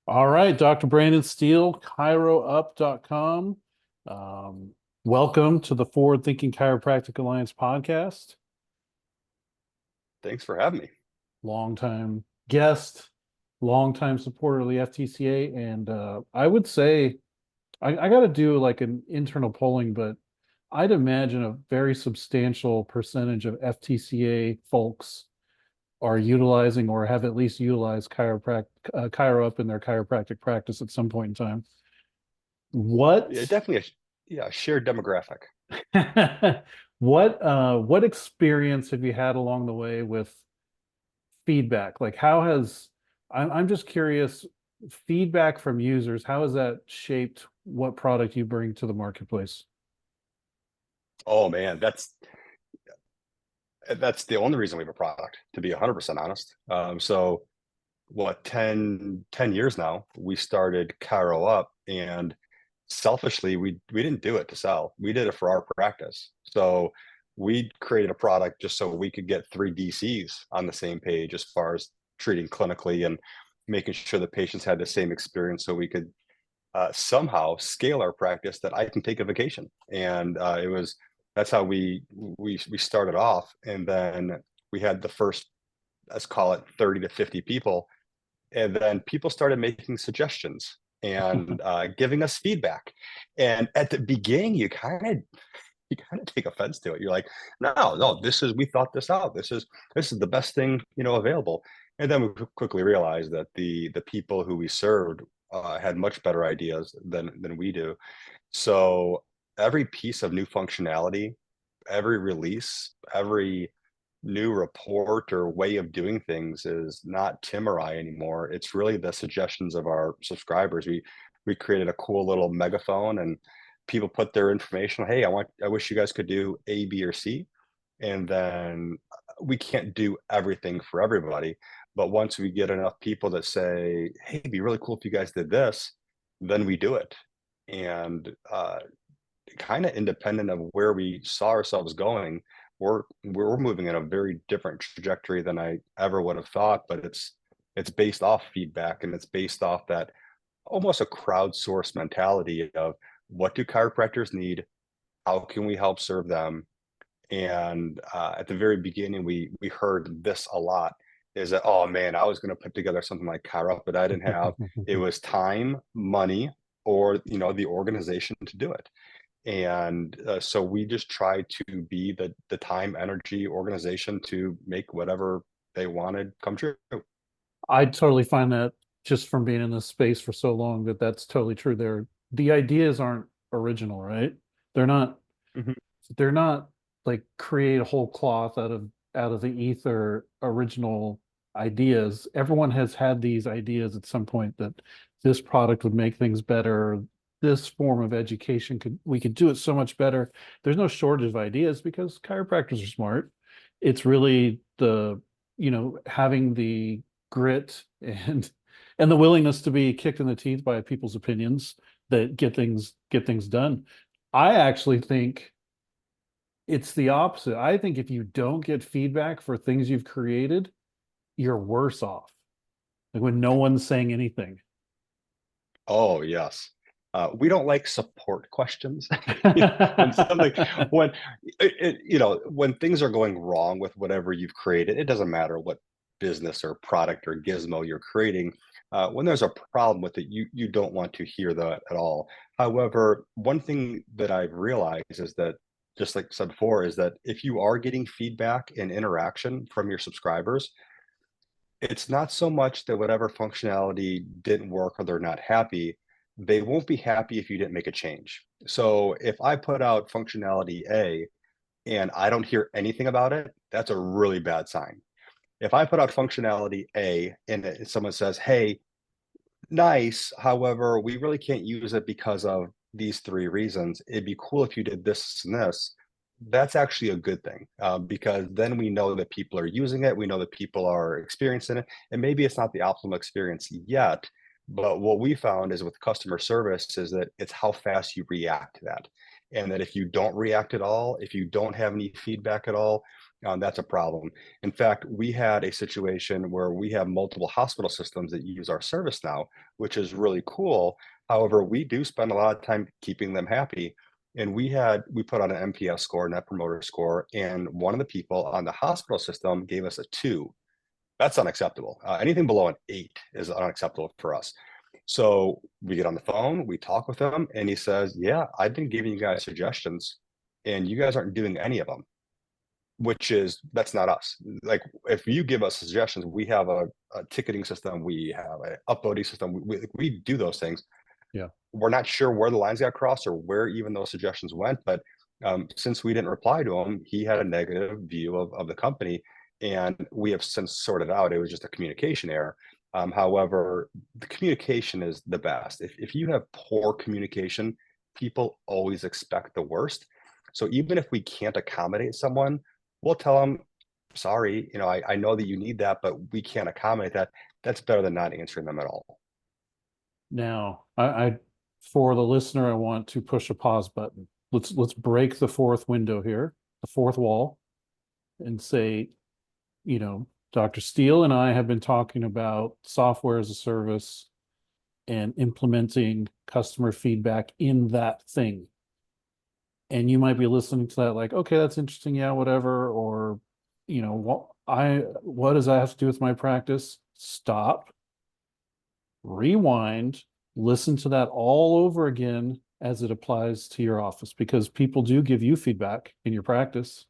All right, Dr. Brandon Steele, ChiroUp.com. Um, Welcome to the Forward Thinking Chiropractic Alliance podcast. Thanks for having me. Longtime guest, longtime supporter of the FTCA. And I would say I got to do like an internal polling, but I'd imagine a very substantial percentage of FTCA folks are utilizing or have at least utilized ChiroUp in their chiropractic practice at some point in time. Yeah, What definitely a shared demographic. what experience have you had along the way with feedback? Like how has I'm just curious, feedback from users, how has that shaped what product you bring to the marketplace? Oh man, that's the only reason we have a product, to be 100% honest. So what, 10 years now, we started ChiroUp, and selfishly, we didn't do it to sell. We did it for our practice. So we created a product just so we could get three DCs on the same page as far as treating clinically and making sure the patients had the same experience so we could somehow scale our practice that I can take a vacation. And that's how we started off. And then we had the first, let's call it 30 to 50 people. And then people started making suggestions and giving us feedback. And at the beginning, you kind of take offense to it. You're like, no, we thought this out. This is the best thing, available. And then we quickly realized that the people who we served had much better ideas than we do. So every piece of new functionality, every release, every new report or way of doing things is not Tim or I anymore. It's really the suggestions of our subscribers. We created a cool little megaphone, and people put their information. Hey, I wish you guys could do A, B, or C. And then we can't do everything for everybody. But once we get enough people that say, hey, it'd be really cool if you guys did this, then we do it. And kind of independent of where we saw ourselves going, we're moving in a very different trajectory than I ever would have thought. But it's based off feedback, and it's based off that almost a crowdsourced mentality of what do chiropractors need? How can we help serve them? And at the very beginning, we heard this a lot, is that, oh man, I was going to put together something like ChiroUp, but I didn't have, it was time, money, or the organization to do it. And so we just try to be the time, energy, organization to make whatever they wanted come true. I totally find that just from being in this space for so long that that's totally true. The ideas aren't original, right? They're not Mhm. they're not like create a whole cloth out of the ether original ideas. Everyone has had these ideas at some point that this product would make things better. This form of education we could do it so much better. There's no shortage of ideas because chiropractors are smart. It's really having the grit and the willingness to be kicked in the teeth by people's opinions that get things done. I actually think it's the opposite. I think if you don't get feedback for things you've created, you're worse off. Like when no one's saying anything. Oh, yes. We don't like support questions. When something, when when things are going wrong with whatever you've created, it doesn't matter what business or product or gizmo you're creating. When there's a problem with it, you don't want to hear that at all. However, one thing that I've realized is that, just like I said before, is that if you are getting feedback and interaction from your subscribers, it's not so much that whatever functionality didn't work or they're not happy. They won't be happy if you didn't make a change. So if I put out functionality A and I don't hear anything about it, that's a really bad sign. If I put out functionality A and someone says, hey, nice, however, we really can't use it because of these three reasons, it'd be cool if you did this and this, that's actually a good thing, because then we know that people are using it, we know that people are experiencing it, and maybe it's not the optimal experience yet, but what we found is with customer service is that it's how fast you react to that. And that if you don't react at all, if you don't have any feedback at all, that's a problem. In fact, we had a situation where we have multiple hospital systems that use our service now, which is really cool. However, we do spend a lot of time keeping them happy. And we put on an NPS score, Net Promoter Score, and one of the people on the hospital system gave us a 2. That's unacceptable. Anything below an 8 is unacceptable for us. So we get on the phone, we talk with him, and he says, "Yeah, I've been giving you guys suggestions, and you guys aren't doing any of them." That's not us. Like, if you give us suggestions, we have a ticketing system, we have an upvoting system, we do those things. Yeah. We're not sure where the lines got crossed or where even those suggestions went, but since we didn't reply to him, he had a negative view of the company, and we have since sorted out it was just a communication error. However, the communication is the best. If you have poor communication, people always expect the worst. So even if we can't accommodate someone, we'll tell them, "Sorry, I know that you need that, but we can't accommodate that." That's better than not answering them at all. Now, for the listener, I want to push a pause button. Let's break the fourth window here, the fourth wall, and say, Dr. Steele and I have been talking about software as a service and implementing customer feedback in that thing. And you might be listening to that like, okay, that's interesting, yeah, whatever. Or, what does that have to do with my practice? Stop, rewind, listen to that all over again as it applies to your office, because people do give you feedback in your practice.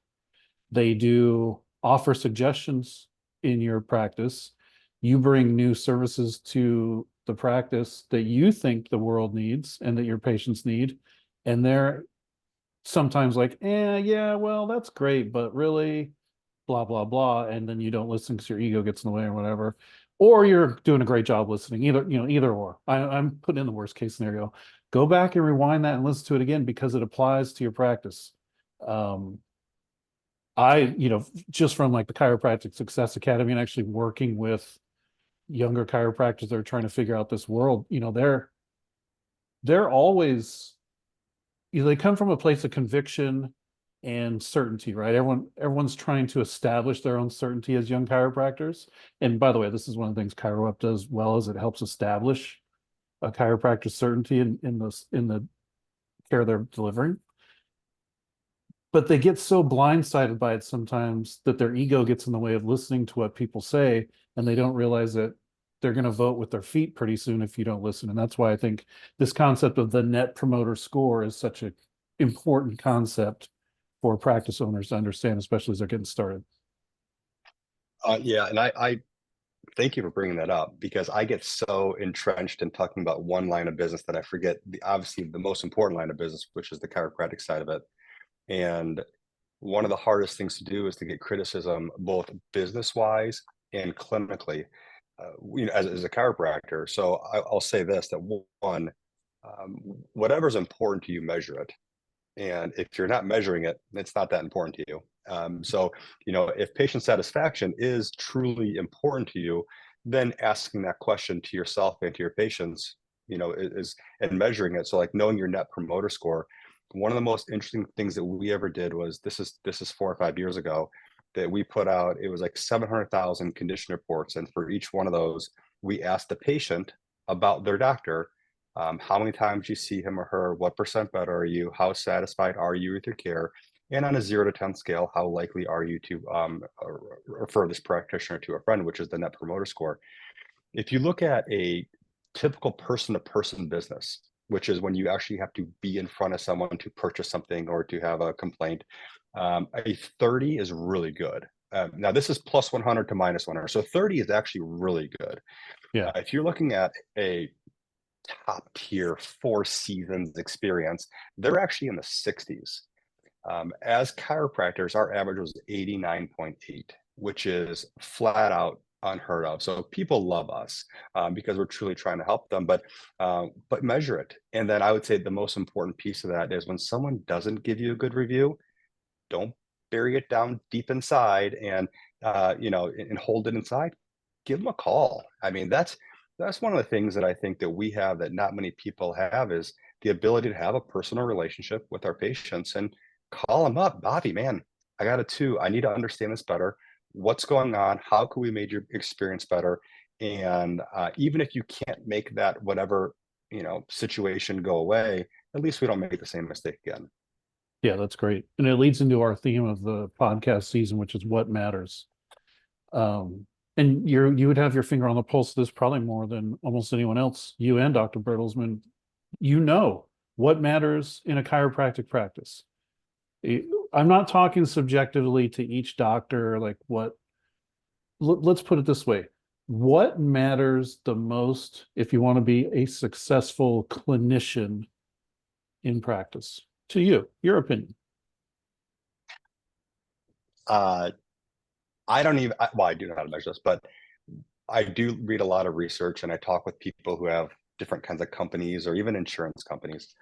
They do offer suggestions in your practice. You bring new services to the practice that you think the world needs and that your patients need. And they're sometimes like, yeah, well, that's great, but really, blah, blah, blah. And then you don't listen because your ego gets in the way or whatever. Or you're doing a great job listening. Either or. I'm putting in the worst case scenario. Go back and rewind that and listen to it again because it applies to your practice. Just from like the Chiropractic Success Academy and actually working with younger chiropractors that are trying to figure out this world, they're always, they come from a place of conviction and certainty, right? Everyone's trying to establish their own certainty as young chiropractors. And by the way, this is one of the things ChiroUp does well, is it helps establish a chiropractor's certainty in the care they're delivering. But they get so blindsided by it sometimes that their ego gets in the way of listening to what people say, and they don't realize that they're going to vote with their feet pretty soon if you don't listen. And that's why I think this concept of the Net Promoter Score is such an important concept for practice owners to understand, especially as they're getting started. Yeah, and I thank you for bringing that up, because I get so entrenched in talking about one line of business that I forget obviously the most important line of business, which is the chiropractic side of it. And one of the hardest things to do is to get criticism, both business wise and clinically, as a chiropractor. So I'll say this, that one, whatever's important to you, measure it. And if you're not measuring it, it's not that important to you. So, if patient satisfaction is truly important to you, then asking that question to yourself and to your patients, is and measuring it. So like knowing your Net Promoter Score. One of the most interesting things that we ever did was, this is 4 or 5 years ago, that we put out, it was like 700,000 condition reports. And for each one of those, we asked the patient about their doctor. How many times you see him or her, what percent better are you, how satisfied are you with your care, and on a 0 to 10 scale, how likely are you to refer this practitioner to a friend, which is the Net Promoter Score. If you look at a typical person-to-person business, which is when you actually have to be in front of someone to purchase something or to have a complaint, a 30 is really good. Now, this is plus 100 to minus 100. So 30 is actually really good. Yeah. If you're looking at a top tier 4 seasons experience, they're actually in the 60s. As chiropractors, our average was 89.8, which is flat out unheard of. So people love us because we're truly trying to help them, but measure it. And then I would say the most important piece of that is, when someone doesn't give you a good review, don't bury it down deep inside and and hold it inside. Give them a call. I mean, that's one of the things that I think that we have that not many people have, is the ability to have a personal relationship with our patients and call them up. "Bobby, man, I got a two. I need to understand this better. What's going on? How can we make your experience better? And even if you can't make that whatever situation go away, at least we don't make the same mistake again. Yeah, that's great. And it leads into our theme of the podcast season, which is what matters. Um, and you would have your finger on the pulse of this probably more than almost anyone else. You and Dr. Bertelsmann, you know what matters in a chiropractic practice. I'm not talking subjectively to each doctor, like let's put it this way. What matters the most if you want to be a successful clinician in practice to you, your opinion? Uh, I don't even, well, I do know how to measure this, but I do read a lot of research and I talk with people who have different kinds of companies or even insurance companies.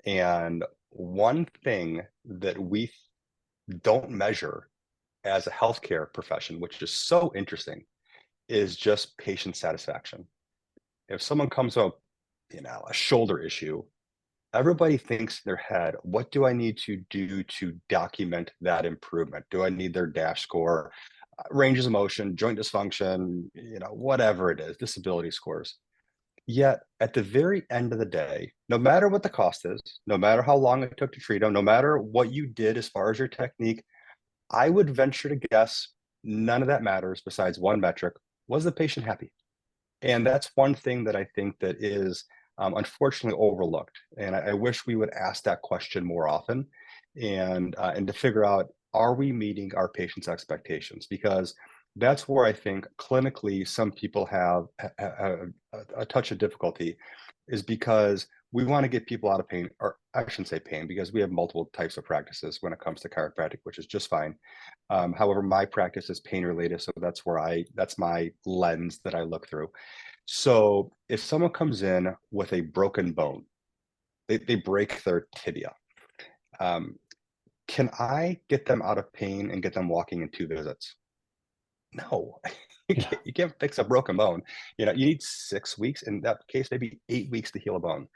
And one thing that we don't measure as a healthcare profession, which is so interesting, is just patient satisfaction. If someone comes up, a shoulder issue, everybody thinks in their head, what do I need to do to document that improvement? Do I need their dash score, ranges of motion, joint dysfunction, whatever it is, disability scores? Yet at the very end of the day, no matter what the cost is, no matter how long it took to treat them, no matter what you did as far as your technique, I would venture to guess none of that matters besides one metric. Was the patient happy? And that's one thing that I think that is unfortunately overlooked. And I wish we would ask that question more often, and to figure out, are we meeting our patients' expectations? Because that's where I think clinically some people have a touch of difficulty, is because we want to get people out of pain, or I shouldn't say pain, because we have multiple types of practices when it comes to chiropractic, which is just fine. However, my practice is pain related, so that's my lens that I look through. So if someone comes in with a broken bone, they break their tibia. Um, can I get them out of pain and get them walking in 2 visits? No, Yeah. you can't fix a broken bone. You need 6 weeks, in that case, maybe 8 weeks to heal a bone.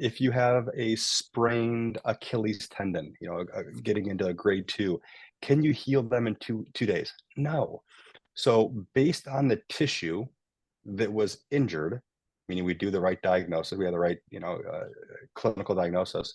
If you have a sprained Achilles tendon, getting into a grade 2, can you heal them in two days? No. So based on the tissue that was injured, meaning we do the right diagnosis, we have the right, clinical diagnosis,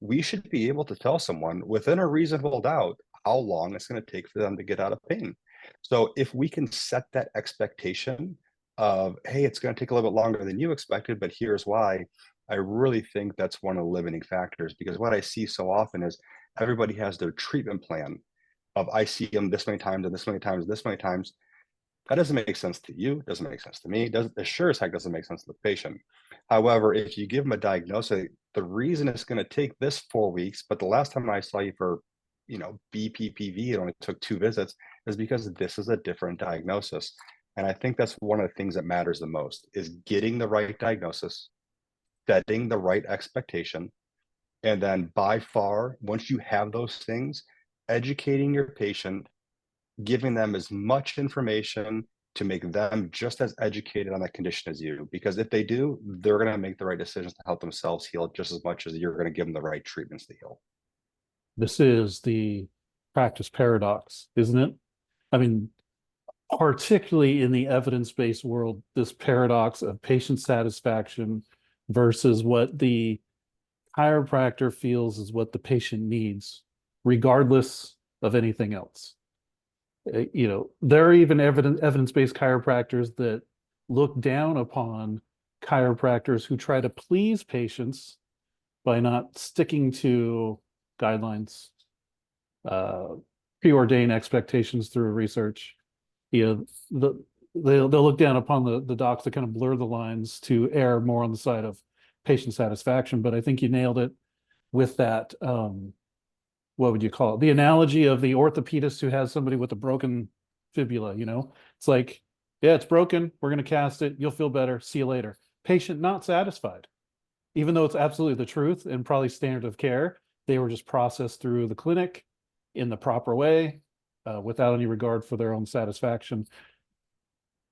we should be able to tell someone within a reasonable doubt how long it's going to take for them to get out of pain. So if we can set that expectation of, hey, it's going to take a little bit longer than you expected, but here's why, I really think that's one of the limiting factors. Because what I see so often is everybody has their treatment plan of, I see them this many times and this many times, this many times. That doesn't make sense to you, doesn't make sense to me, it sure as heck doesn't make sense to the patient. However, if you give them a diagnosis, the reason it's going to take this 4 weeks, but the last time I saw you for, BPPV, it only took 2 visits, is because this is a different diagnosis. And I think that's one of the things that matters the most, is getting the right diagnosis, setting the right expectation, and then by far, once you have those things, educating your patient, giving them as much information to make them just as educated on that condition as you. Because if they do, they're going to make the right decisions to help themselves heal just as much as you're going to give them the right treatments to heal. This is the practice paradox, isn't it? I mean, particularly in the evidence-based world, this paradox of patient satisfaction versus what the chiropractor feels is what the patient needs, regardless of anything else. There are even evidence-based chiropractors that look down upon chiropractors who try to please patients by not sticking to guidelines, uh, preordained expectations through research. They'll look down upon the docs that kind of blur the lines to err more on the side of patient satisfaction. But I think you nailed it with that. What would you call it? The analogy of the orthopedist who has somebody with a broken fibula. It's like, yeah, it's broken. We're going to cast it. You'll feel better. See you later. Patient not satisfied, even though it's absolutely the truth and probably standard of care. They were just processed through the clinic in the proper way, without any regard for their own satisfaction.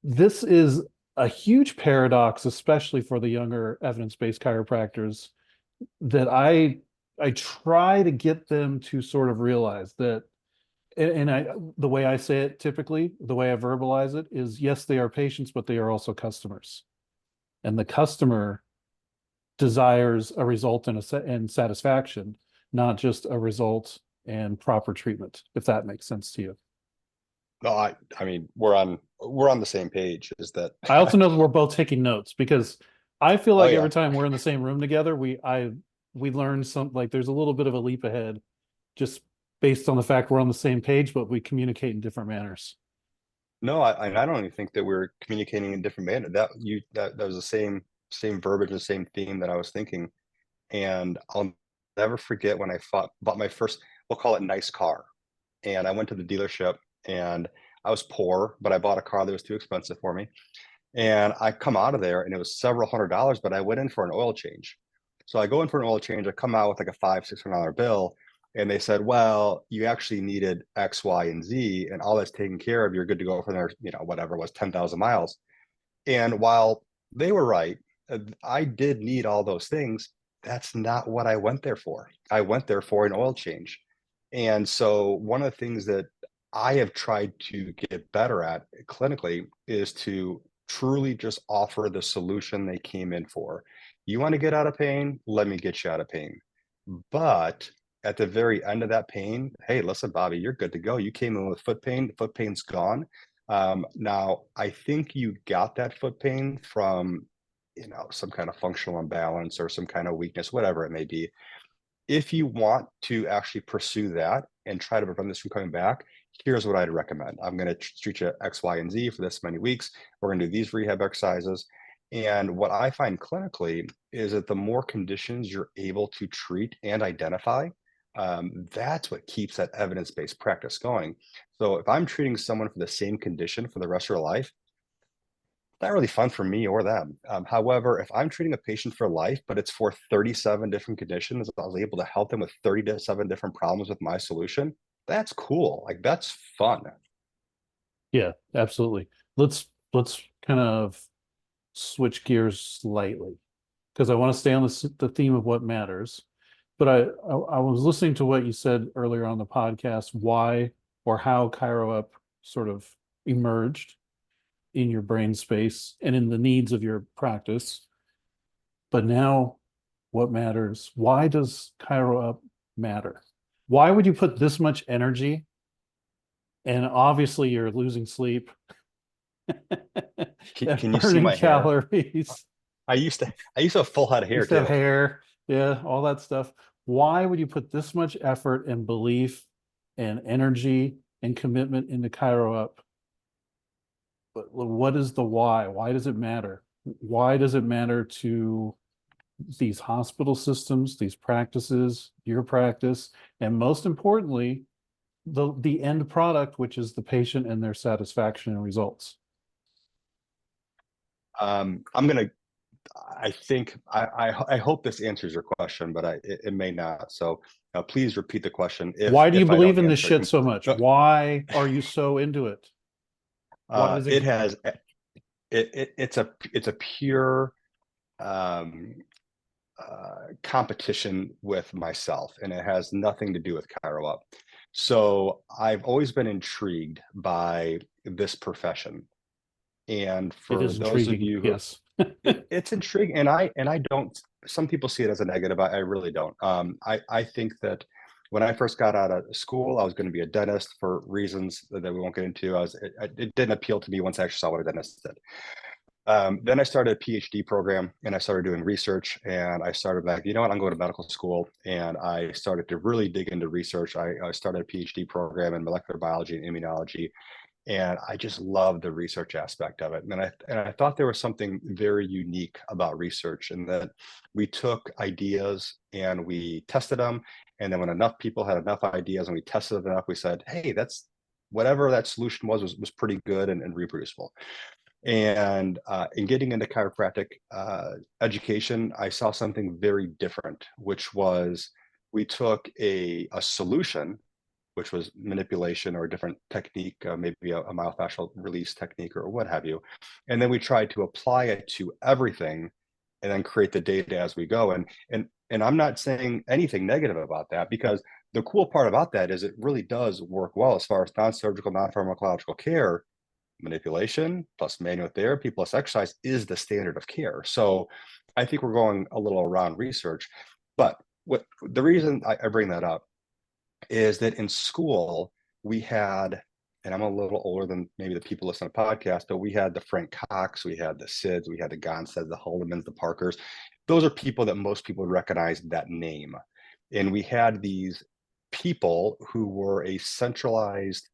This is a huge paradox, especially for the younger evidence-based chiropractors, that I try to get them to sort of realize that and the way I say it typically, the way I verbalize it is, yes, they are patients, but they are also customers. And the customer desires a result and satisfaction, not just a result and proper treatment, if that makes sense to you. No, I mean, we're on the same page. Is that? I also know that we're both taking notes because I feel Oh like every yeah. time we're in the same room together, we learn like there's a little bit of a leap ahead just based on the fact we're on the same page, but we communicate in different manners. No, I don't even think that we're communicating in different manner. That was the same verbiage, the same theme that I was thinking. And I'll never forget when I bought my first, we'll call it nice car. And I went to the dealership and I was poor, but I bought a car that was too expensive for me. And I come out of there and it was several $100s, but I went in for an oil change. So I go in for an oil change. I come out with like a $500-600 bill. And they said, well, you actually needed X, Y, and Z, and all that's taken care of. You're good to go for there, whatever it was, 10,000 miles. And while they were right, I did need all those things. That's not what I went there for. I went there for an oil change. And so one of the things that I have tried to get better at clinically is to truly just offer the solution they came in for. You want to get out of pain? Let me get you out of pain. But at the very end of that pain, hey, listen, Bobby, you're good to go. You came in with foot pain. The foot pain's gone. Now, I think you got that foot pain from, some kind of functional imbalance or some kind of weakness, whatever it may be. If you want to actually pursue that and try to prevent this from coming back, here's what I'd recommend. I'm going to treat you X, Y, and Z for this many weeks. We're going to do these rehab exercises. And what I find clinically is that the more conditions you're able to treat and identify, that's what keeps that evidence-based practice going. So if I'm treating someone for the same condition for the rest of their life, not really fun for me or them. However, if I'm treating a patient for life, but it's for 37 different conditions, I was able to help them with 37 different problems with my solution. That's cool. Like that's fun. Yeah, absolutely. Let's kind of switch gears slightly because I want to stay on the theme of what matters. But I was listening to what you said earlier on the podcast, why or how ChiroUp sort of emerged in your brain space and in the needs of your practice. But now what matters? Why does ChiroUp matter? Why would you put this much energy? And obviously you're losing sleep and Can you see burning my hair? calories. I used to have a full head of You hair used to have too. hair, yeah, all that stuff. Why would you put this much effort and belief and energy and commitment into ChiroUp? But what is the why? Why does it matter? Why does it matter to these hospital systems, these practices, your practice, and most importantly, the end product, which is the patient and their satisfaction and results? I'm gonna. I think I hope this answers your question, but it may not. So please repeat the question if Why do you I believe don't in this answer it shit so completely. much? Why are you so into it? Why does it? It has it's a pure um, competition with myself, and it has nothing to do with ChiroUp. So I've always been intrigued by this profession, and It for is those of intriguing. you who Yes. it's intriguing, and I don't. Some people see it as a negative. I really don't. I think that when I first got out of school, I was going to be a dentist for reasons that we won't get into. It didn't appeal to me once I actually saw what a dentist did. Then I started a PhD program and I started doing research and I started like, you know what, I'm going to medical school and I started to really dig into research. I started a PhD program in molecular biology and immunology. And I just love the research aspect of it. And I thought there was something very unique about research in that we took ideas and we tested them. And then when enough people had enough ideas and we tested it enough, we said, hey, that's whatever that solution was pretty good and reproducible. And in getting into chiropractic education, I saw something very different, which was we took a solution, which was manipulation or a different technique, maybe a myofascial release technique or what have you. And then we tried to apply it to everything and then create the data as we go. And I'm not saying anything negative about that because the cool part about that is it really does work well as far as non-surgical, non-pharmacological care. Manipulation plus manual therapy plus exercise is the standard of care. So I think we're going a little around research. But what the reason I bring that up is that in school, we had, and I'm a little older than maybe the people listening to podcasts, but we had the Frank Cox, we had the Sids, we had the Gonsteds, the Huldemans, the Parkers. Those are people that most people would recognize that name. And we had these people who were a centralized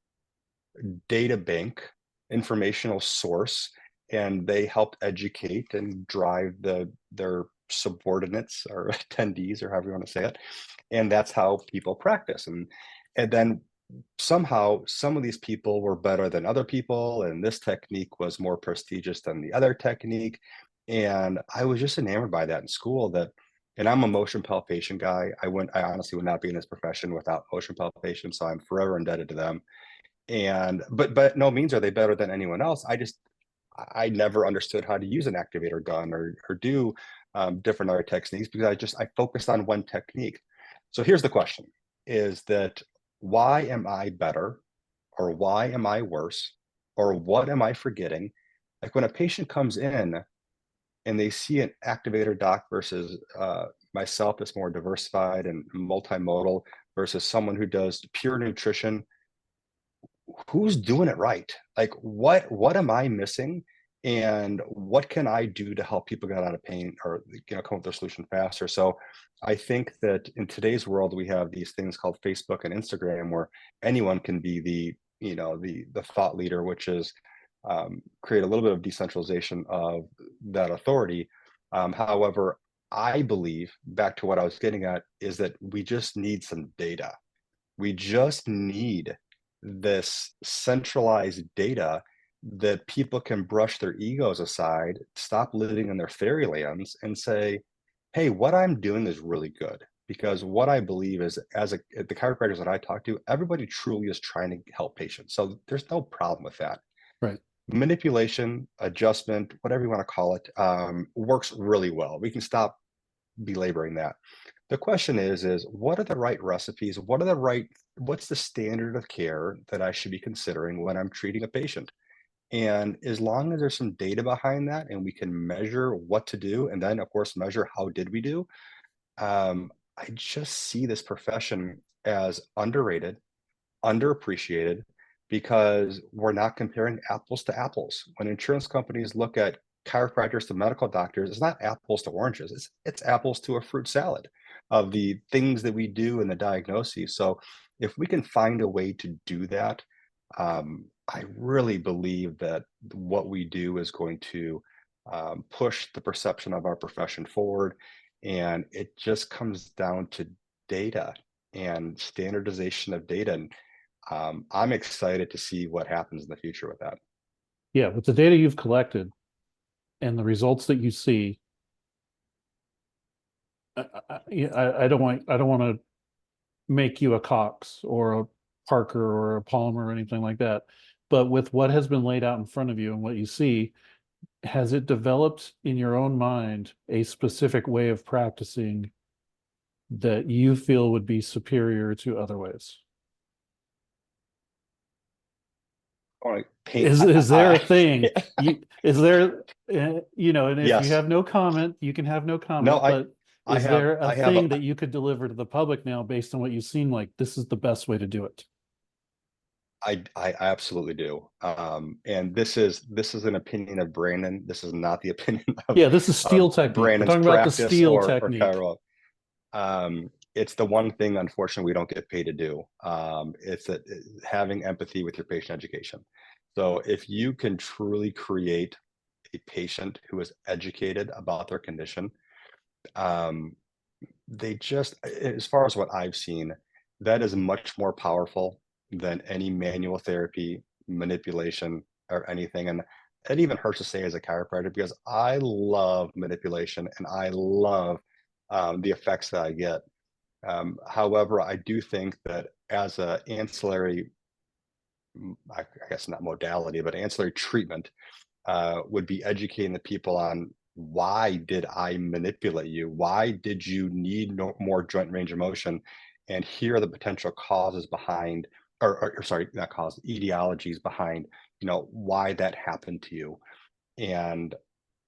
data bank, informational source, and they helped educate and drive their subordinates or attendees, or however you want to say it. And that's how people practice. And then somehow some of these people were better than other people, and this technique was more prestigious than the other technique. And I was just enamored by that in school. That, and I'm a motion palpation guy. I honestly would not be in this profession without motion palpation, so I'm forever indebted to them. And but no means are they better than anyone else. I never understood how to use an activator gun or do different other techniques, because I focused on one technique. So here's the question: is that why am I better, or why am I worse, or what am I forgetting? Like when a patient comes in and they see an activator doc versus myself that's more diversified and multimodal versus someone who does pure nutrition, who's doing it right? Like what am I missing? And what can I do to help people get out of pain, or come up with a solution faster? So I think that in today's world, we have these things called Facebook and Instagram where anyone can be the thought leader, which is create a little bit of decentralization of that authority. However, I believe, back to what I was getting at, is that we just need some data. We just need this centralized data that people can brush their egos aside, stop living in their fairylands, and say, hey, what I'm doing is really good. Because what I believe is, the chiropractors that I talk to, everybody truly is trying to help patients. So there's no problem with that. Right. Manipulation, adjustment, whatever you want to call it, works really well. We can stop belaboring that. The question is what are the right recipes? What's the standard of care that I should be considering when I'm treating a patient? And as long as there's some data behind that and we can measure what to do, and then of course measure how did we do, I just see this profession as underrated, underappreciated, because we're not comparing apples to apples. When insurance companies look at chiropractors to medical doctors, it's not apples to oranges. It's apples to a fruit salad of the things that we do and the diagnoses. So if we can find a way to do that, I really believe that what we do is going to push the perception of our profession forward. And it just comes down to data and standardization of data. And I'm excited to see what happens in the future with that. Yeah, with the data you've collected and the results that you see, I don't want to make you a Cox or a Parker or a Palmer or anything like that. But with what has been laid out in front of you and what you see, has it developed in your own mind a specific way of practicing that you feel would be superior to other ways? Is there a thing is there and if you Yes. have no comment, you can have no No, comment, but I is have there a I have thing that you could deliver to the public now based on what you've seen, like this is the best way to do it? I absolutely do. And this is an opinion of Brandon. This is not the opinion Yeah, this is Steele of technique. We're Brandon's talking about the practice Steele or technique. Cairo. It's the one thing, unfortunately, we don't get paid to do. It's that having empathy with your patient education. So if you can truly create a patient who is educated about their condition, um, they just, as far as what I've seen, that is much more powerful than any manual therapy, manipulation, or anything. And it even hurts to say as a chiropractor, because I love manipulation and I love the effects that I get. However, I do think that as a ancillary, I guess not modality, but ancillary treatment, would be educating the people on, why did I manipulate you? Why did you need more joint range of motion? and here are the potential causes behind, or sorry, not causes, etiologies behind, why that happened to you. And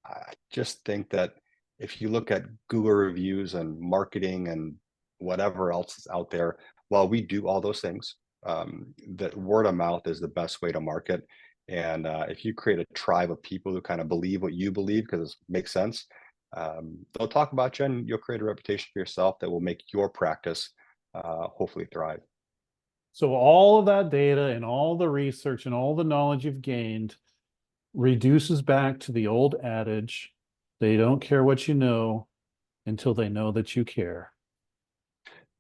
I just think that if you look at Google reviews and marketing and whatever else is out there, while we do all those things, that word of mouth is the best way to market. And if you create a tribe of people who kind of believe what you believe because it makes sense, they'll talk about you, and you'll create a reputation for yourself that will make your practice hopefully thrive. So all of that data and all the research and all the knowledge you've gained reduces back to the old adage, they don't care what you know until they know that you care.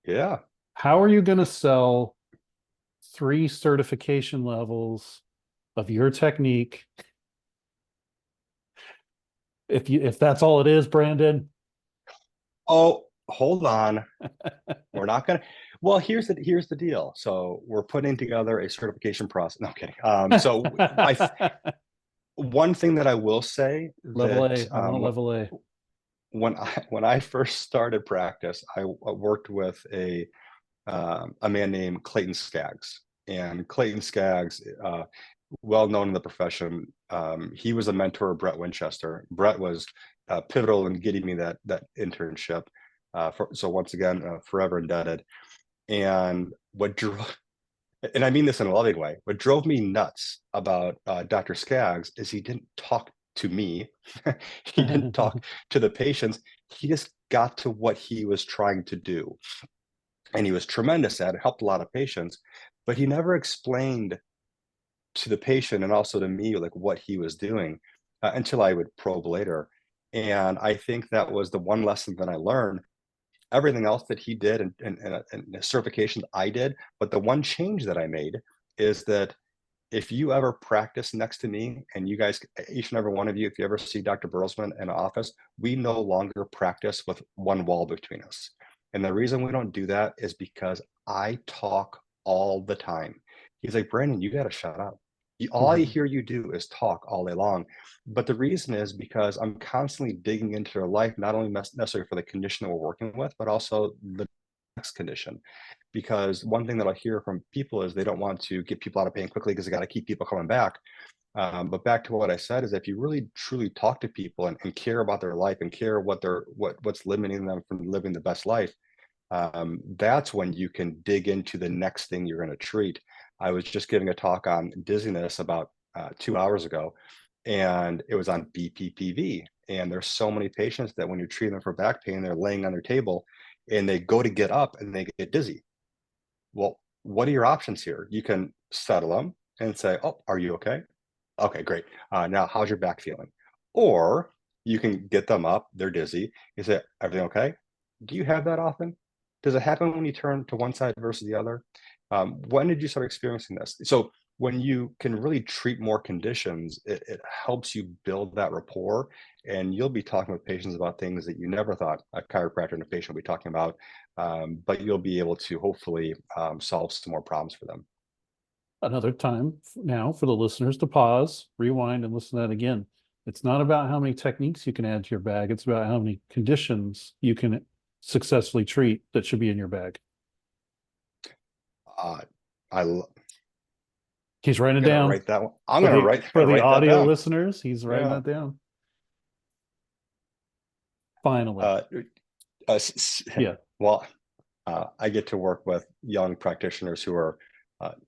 Yeah. How are you going to sell 3 certification levels of your technique if that's all it is, Brandon? Oh, hold on. We're not gonna. Well, here's the deal. So we're putting together a certification process. No, I'm kidding. One thing that I will say Level that A. I want level A. when I first started practice, I worked with a man named Clayton Skaggs, and Clayton Skaggs, well known in the profession. He was a mentor of Brett Winchester. Brett was pivotal in getting me that internship. So once again, forever indebted. And what drove, and I mean this in a loving way, what drove me nuts about Dr. Skaggs is he didn't talk to me. He didn't talk to the patients. He just got to what he was trying to do. And he was tremendous at it, helped a lot of patients, but he never explained to the patient and also to me like what he was doing until I would probe later. And I think that was the one lesson that I learned. Everything else that he did and the certifications I did, but the one change that I made is that if you ever practice next to me, and you guys, each and every one of you, if you ever see Dr. Berlesman in an office, we no longer practice with one wall between us. And the reason we don't do that is because I talk all the time. He's like, Brandon, you got to shut up. All I hear you do is talk all day long. But the reason is because I'm constantly digging into their life, not only necessarily for the condition that we're working with, but also the next condition. Because one thing that I hear from people is they don't want to get people out of pain quickly because they got to keep people coming back. But back to what I said is if you really truly talk to people and care about their life and care what's limiting them from living the best life, that's when you can dig into the next thing you're going to treat. I was just giving a talk on dizziness about 2 hours ago, and it was on BPPV. And there's so many patients that when you treat them for back pain, they're laying on their table and they go to get up and they get dizzy. Well, what are your options here? You can settle them and say, oh, are you okay? Okay, great. Now, how's your back feeling? Or you can get them up, they're dizzy. You say, everything okay? Do you have that often? Does it happen when you turn to one side versus the other? When did you start experiencing this? So when you can really treat more conditions, it helps you build that rapport, and you'll be talking with patients about things that you never thought a chiropractor and a patient would be talking about, but you'll be able to hopefully solve some more problems for them. Another time now for the listeners to pause, rewind, and listen to that again. It's not about how many techniques you can add to your bag. It's about how many conditions you can successfully treat that should be in your bag. Uh, I He's writing it gonna down write that one. I'm for gonna the write for the write that audio down. listeners. He's writing Yeah. that down. Finally, yeah. Well, I get to work with young practitioners who are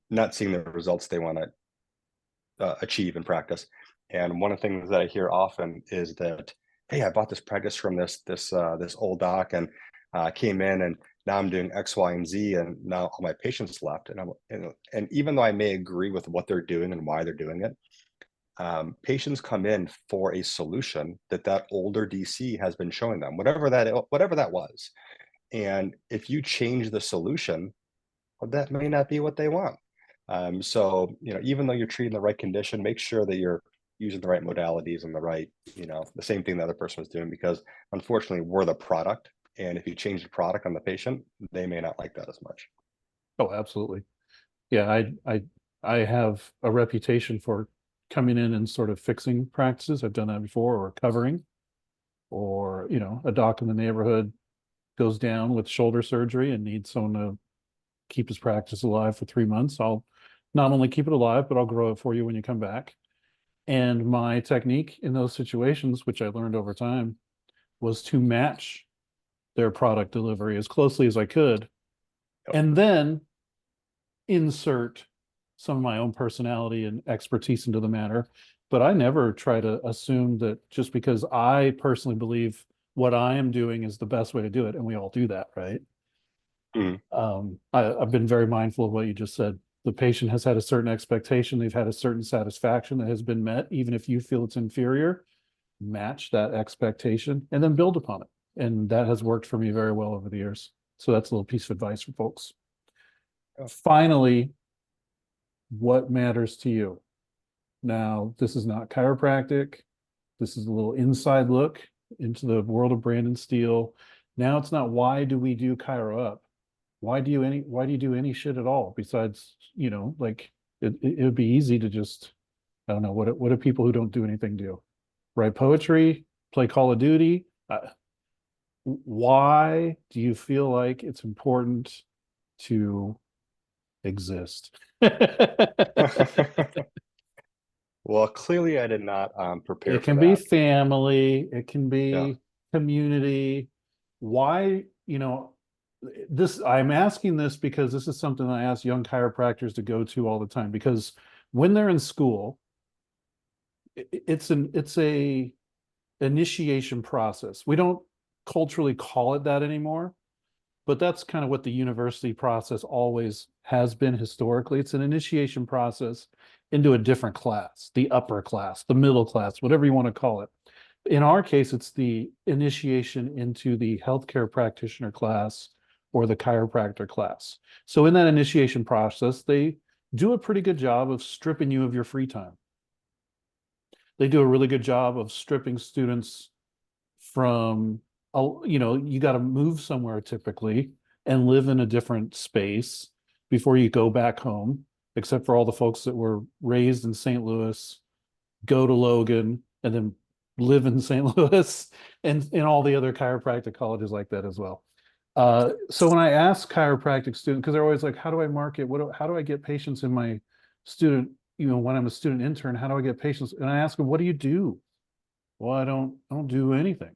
not seeing the results they want to achieve in practice. And one of the things that I hear often is that, hey, I bought this practice from this old doc, and came in, and now I'm doing X, Y, and Z, and now all my patients left. And even though I may agree with what they're doing and why they're doing it, patients come in for a solution that older DC has been showing them, whatever that was. And if you change the solution, well, that may not be what they want. So, even though you're treating the right condition, make sure that you're using the right modalities and the same thing the other person was doing, because unfortunately we're the product. And if you change the product on the patient, they may not like that as much. Oh, absolutely. Yeah, I have a reputation for coming in and sort of fixing practices. I've done that before, or covering, or a doc in the neighborhood goes down with shoulder surgery and needs someone to keep his practice alive for 3 months, I'll not only keep it alive, but I'll grow it for you when you come back. And my technique in those situations, which I learned over time, was to match their product delivery as closely as I could, Yep. and then insert some of my own personality and expertise into the matter. But I never try to assume that just because I personally believe what I am doing is the best way to do it, and we all do that, right? Mhm. I've been very mindful of what you just said. The patient has had a certain expectation, they've had a certain satisfaction that has been met, even if you feel it's inferior, match that expectation and then build upon it. And that has worked for me very well over the years. So that's a little piece of advice for folks. Yeah. Finally, what matters to you? Now, this is not chiropractic. This is a little inside look into the world of Brandon Steele. Now it's not why do we do ChiroUp? Why do you do any shit at all besides, like it would be easy to just, I don't know, what do people who don't do anything do? Write poetry, play Call of Duty. Why do you feel like it's important to exist? Well, clearly I did not prepare It for can be that. family, it can Yeah. be community. Why, this, I'm asking this because this is something I ask young chiropractors to go to all the time, because when they're in school, it's a initiation process. We don't culturally call it that anymore, but that's kind of what the university process always has been historically. It's an initiation process into a different class, the upper class, the middle class, whatever you want to call it. In our case, it's the initiation into the healthcare practitioner class or the chiropractor class. So in that initiation process, they do a pretty good job of stripping you of your free time. They do a really good job of stripping students from, you got to move somewhere typically and live in a different space before you go back home, except for all the folks that were raised in St. Louis, go to Logan, and then live in St. Louis, and all the other chiropractic colleges like that as well. So when I ask chiropractic students, because they're always like, how do I market? How do I get patients in my student, when I'm a student intern, how do I get patients? And I ask them, what do you do? Well, I don't do anything.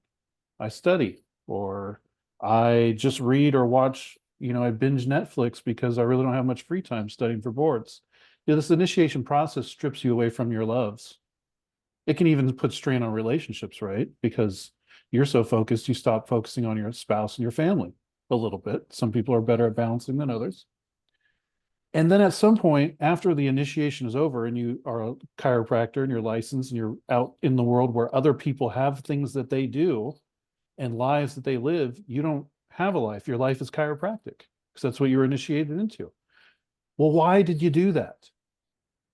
I study, or I just read or watch, I binge Netflix because I really don't have much free time studying for boards. This initiation process strips you away from your loves. It can even put strain on relationships, right? Because you're so focused, you stop focusing on your spouse and your family a little bit. Some people are better at balancing than others. And then at some point, after the initiation is over and you are a chiropractor and you're licensed and you're out in the world where other people have things that they do and lives that they live, you don't have a life. Your life is chiropractic because that's what you were initiated into. Well, why did you do that?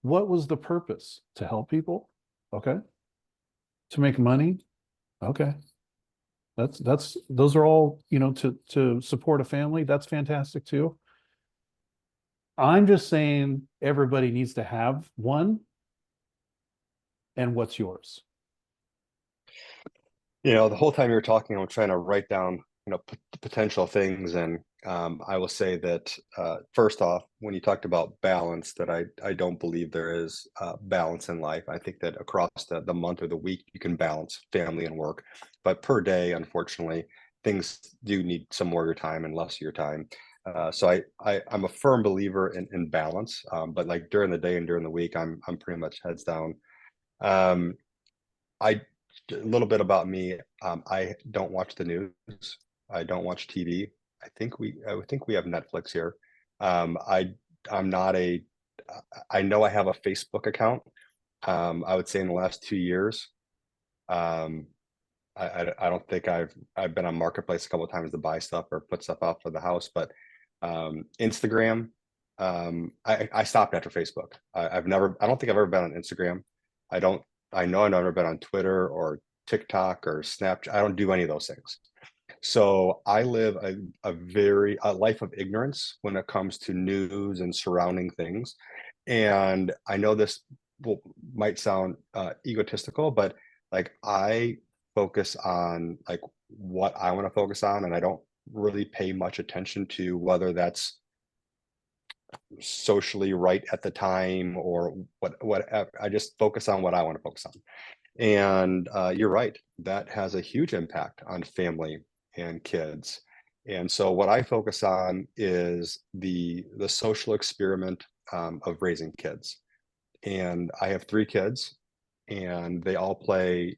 What was the purpose? To help people? Okay. To make money? Okay. That's those are all, to support a family. That's fantastic too. I'm just saying everybody needs to have one. And what's yours? The whole time you were talking, I'm trying to write down, potential things. And I will say that first off, when you talked about balance, that I don't believe there is balance in life. I think that across the month or the week, you can balance family and work. But per day, unfortunately, things do need some more of your time and less of your time. So I'm a firm believer in balance. But like during the day and during the week, I'm pretty much heads down. Um, I a little bit about me. I don't watch the news. I don't watch TV. I think we have Netflix here. I'm not a. I know I have a Facebook account. I would say in the last 2 years. Um, I don't think I've been on Marketplace a couple of times to buy stuff or put stuff out for the house, but Instagram. I stopped after Facebook. I don't think I've ever been on Instagram. I don't. I know I've never been on Twitter or TikTok or Snapchat. I don't do any of those things. So I live a life of ignorance when it comes to news and surrounding things. And I know this might sound egotistical, but like I focus on like what I want to focus on, and I don't really pay much attention to whether that's socially right at the time or whatever. I just focus on what I want to focus on. And you're right, that has a huge impact on family and kids. And so what I focus on is the social experiment of raising kids. And I have 3 kids, and they all play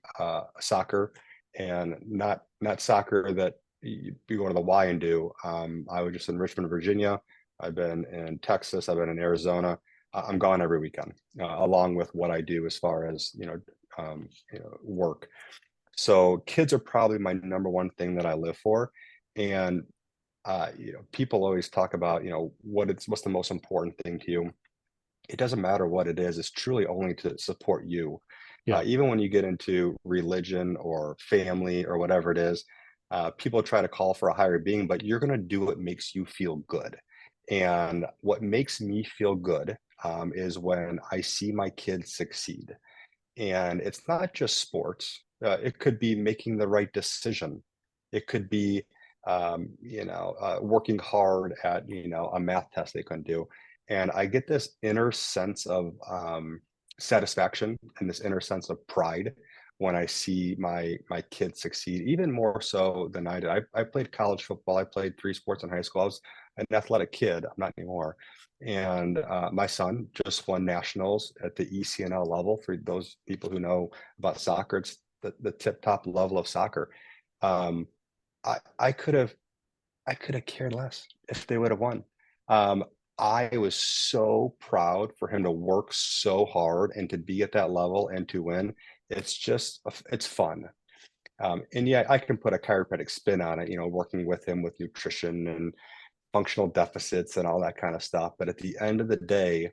soccer, and not soccer that you go to the Y and do. I was just in Richmond, Virginia. I've been in Texas. I've been in Arizona. I'm gone every weekend, along with what I do as far as work. So kids are probably my number one thing that I live for. And people always talk about what's the most important thing to you. It doesn't matter what it is. It's truly only to support you. Yeah. Even when you get into religion or family or whatever it is, people try to call for a higher being, but you're going to do what makes you feel good. And what makes me feel good is when I see my kids succeed. And it's not just sports. It could be making the right decision. It could be, working hard at, a math test they couldn't do. And I get this inner sense of satisfaction and this inner sense of pride when I see my kids succeed, even more so than I did. I played college football. I played 3 sports in high school. I was an athletic kid. I'm not anymore. And my son just won nationals at the ECNL level. For those people who know about soccer, it's the tip top level of soccer. Um, I could have cared less if they would have won. I was so proud for him to work so hard and to be at that level and to win. It's fun. And yeah, I can put a chiropractic spin on it, working with him with nutrition and functional deficits and all that kind of stuff. But at the end of the day,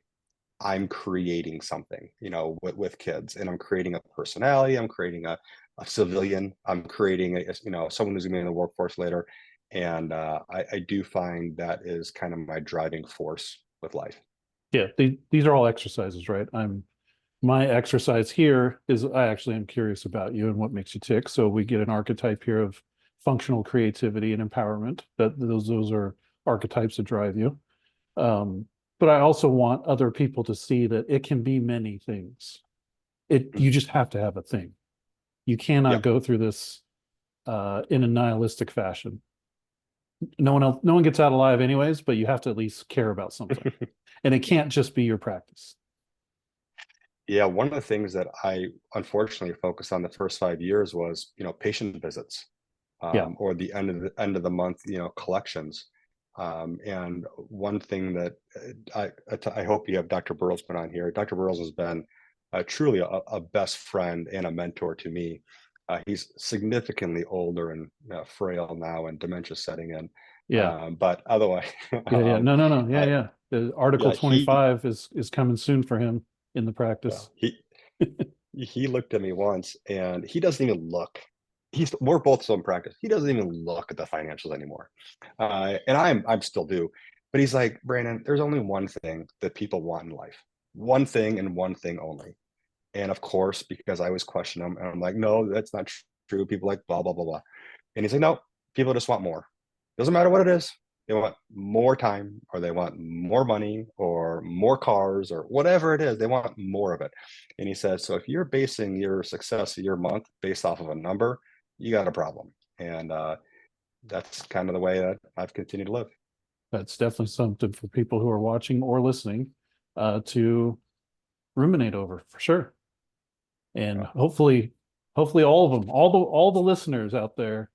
I'm creating something, with kids, and I'm creating a personality. I'm creating a civilian. I'm creating someone who's going to be in the workforce later. And I do find that is kind of my driving force with life. Yeah. These are all exercises, right? My exercise here is I actually am curious about you and what makes you tick. So we get an archetype here of functional creativity and empowerment. Those are archetypes that drive you. But I also want other people to see that it can be many things. You just have to have a thing. You cannot Yep. go through this in a nihilistic fashion. No one gets out alive anyways, but you have to at least care about something. And it can't just be your practice. Yeah, one of the things that I unfortunately focused on the first 5 years was, patient visits, Yeah. or the end of the month, collections. And one thing that I hope you have Dr. Burrows put on here. Dr. Burrows has been truly a best friend and a mentor to me. He's significantly older and frail now, and dementia setting in. Yeah. But otherwise, Yeah. No. Yeah. I, Yeah. The Article yeah, 25 is coming soon for him in the yeah, practice. he looked at me once, and he doesn't even look. We're both still in practice. He doesn't even look at the financials anymore, and I'm still due. But he's like, Brandon, there's only one thing that people want in life, one thing and one thing only. And of course, because I always question him, and I'm like, no, that's not true. People like blah blah blah blah, and he's like, no, people just want more. Doesn't matter what it is. They want more time, or they want more money, or more cars, or whatever it is. They want more of it. And he says, so if you're basing your success of your month based off of a number, you got a problem. And that's kind of the way that I've continued to live. That's definitely something for people who are watching or listening to ruminate over for sure. And Yeah. hopefully all of them, all the listeners out there,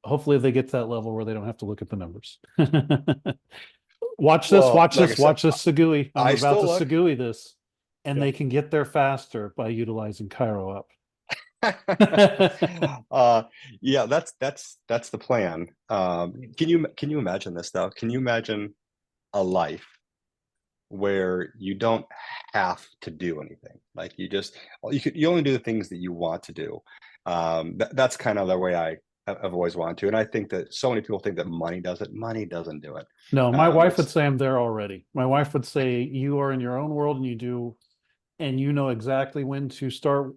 hopefully they get to that level where they don't have to look at the numbers. Watch this, Well, like I said, watch this Sagui. I'm I about still to look. Sagui this, and Yeah. they can get there faster by utilizing ChiroUp. Yeah, that's the plan. Can you imagine this though? Can you imagine a life where you don't have to do anything? Like you only do the things that you want to do. That's kind of the way I've always wanted to. And I think that so many people think that money does it. Money doesn't do it. No, my wife would It's say I'm there already. My wife would say you are in your own world and you know exactly when to start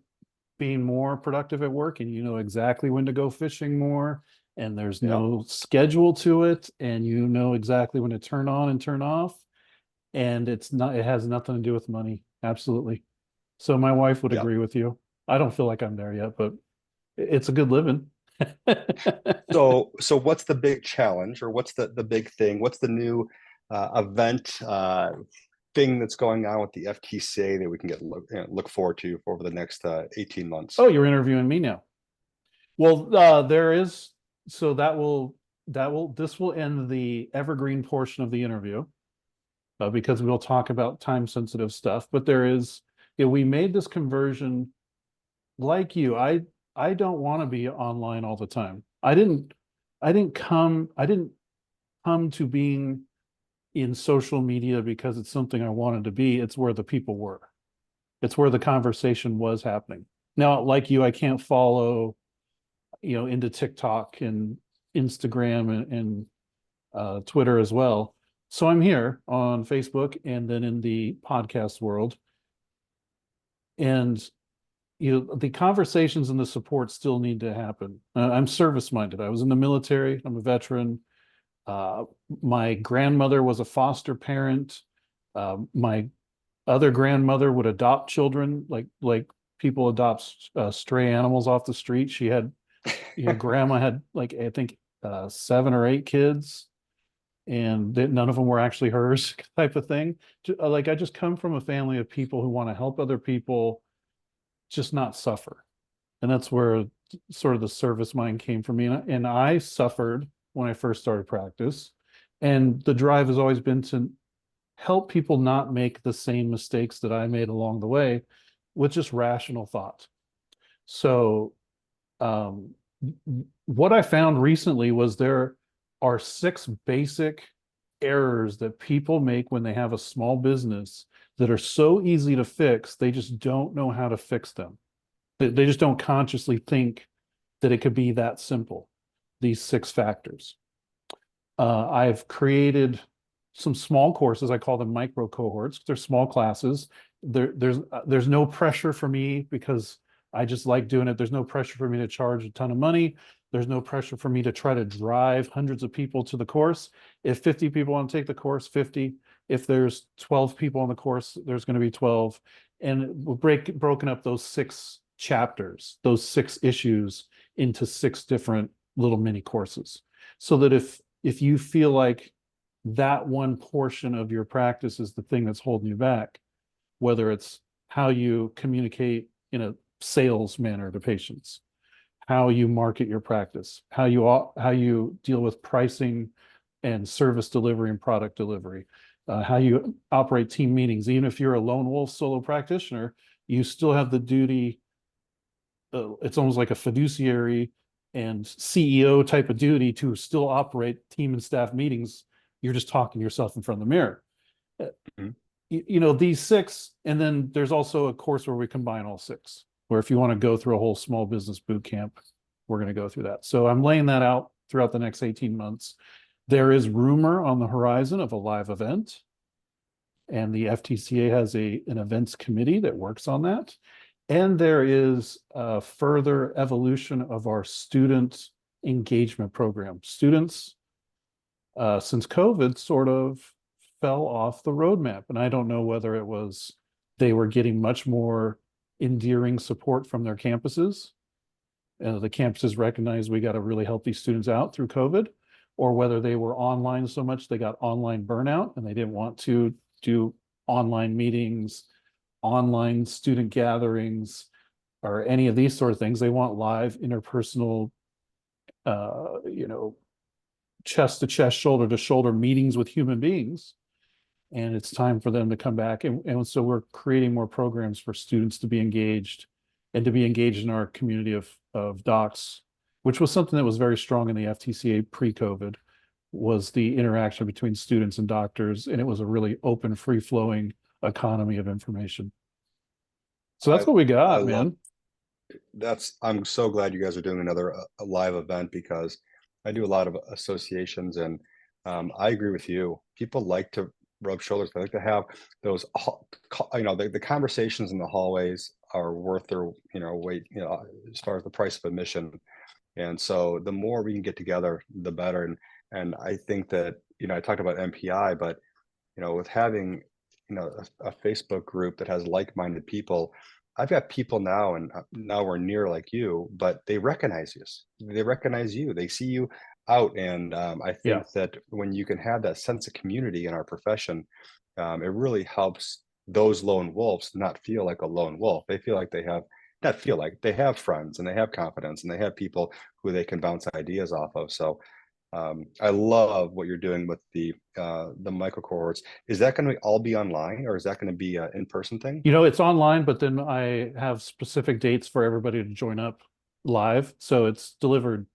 being more productive at work, and you know exactly when to go fishing more, and there's Yeah. no schedule to it, and you know exactly when to turn on and turn off, and it has nothing to do with money. Absolutely. So my wife would Yeah. agree with you. I don't feel like I'm there yet, but it's a good living. So what's the big challenge, or what's the big thing? What's the new event thing that's going on with the FTCA that we can look forward to for over the next 18 months? Oh, you're interviewing me now. Well, there is, so this will end the evergreen portion of the interview, because we'll talk about time sensitive stuff. But there is, we made this conversion like you. I don't want to be online all the time. I didn't come to being in social media because it's something I wanted to be. It's where the people were. It's where the conversation was happening. Now, like you, I can't follow, into TikTok and Instagram and Twitter as well. So I'm here on Facebook and then in the podcast world. And the conversations and the support still need to happen. I'm service minded. I was in the military. I'm a veteran. Uh, my grandmother was a foster parent. My other grandmother would adopt children, like people adopt stray animals off the street. She had, grandma had, like, I think 7 or 8 kids, and none of them were actually hers, type of thing. Like, I just come from a family of people who want to help other people, just not suffer. And that's where sort of the service mind came from me. And I suffered when I first started practice. And the drive has always been to help people not make the same mistakes that I made along the way with just rational thought. So, um, what I found recently was there are 6 basic errors that people make when they have a small business that are so easy to fix, they just don't know how to fix them. They just don't consciously think that it could be that simple. These 6 factors. I've created some small courses. I call them micro cohorts. They're small classes. There's no pressure for me because I just like doing it. There's no pressure for me to charge a ton of money. There's no pressure for me to try to drive hundreds of people to the course. If 50 people want to take the course, 50. If there's 12 people on the course, there's going to be 12. And we've broken up those 6 chapters, those 6 issues into 6 different little mini courses. So that if you feel like that one portion of your practice is the thing that's holding you back, whether it's how you communicate in a sales manner to patients, how you market your practice, how you deal with pricing and service delivery and product delivery, how you operate team meetings. Even if you're a lone wolf solo practitioner, you still have the duty. It's almost like a fiduciary and CEO type of duty to still operate team and staff meetings. You're just talking to yourself in front of the mirror. Mhm. These 6, and then there's also a course where we combine all 6, where if you want to go through a whole small business boot camp, we're going to go through that. So I'm laying that out throughout the next 18 months. There is rumor on the horizon of a live event, and the FTCA has an events committee that works on that. And there is a further evolution of our student engagement program. Students, since COVID, sort of fell off the roadmap. And I don't know whether it was they were getting much more endearing support from their campuses. The campuses recognized we got to really help these students out through COVID, or whether they were online so much they got online burnout and they didn't want to do online meetings, online student gatherings, or any of these sort of things. They want live interpersonal, uh, you know, chest to chest, shoulder to shoulder meetings with human beings. And it's time for them to come back. And so we're creating more programs for students to be engaged and to be engaged in our community of docs, which was something that was very strong in the FTCA pre-COVID, was the interaction between students and doctors. And it was a really open, free-flowing economy of information. So that's I what we I got, love man. I'm so glad you guys are doing another live event, because I do a lot of associations, and I agree with you. People like to rub shoulders. They like to have those, the conversations in the hallways are worth their, weight, as far as the price of admission. And so the more we can get together, the better. And I think that, I talked about MPI, but with having, a Facebook group that has like-minded people, I've got people now, and now we're near like you, but they recognize you. They recognize you. They see you out, and I Yeah. think that when you can have that sense of community in our profession, it really helps those lone wolves not feel like a lone wolf. They feel like they have, not feel like they have friends and they have confidence and they have people who they can bounce ideas off of. So I love what you're doing with the micro cohorts. Is that going to all be online, or is that going to be an in-person thing? It's online, but then I have specific dates for everybody to join up live. So it's delivered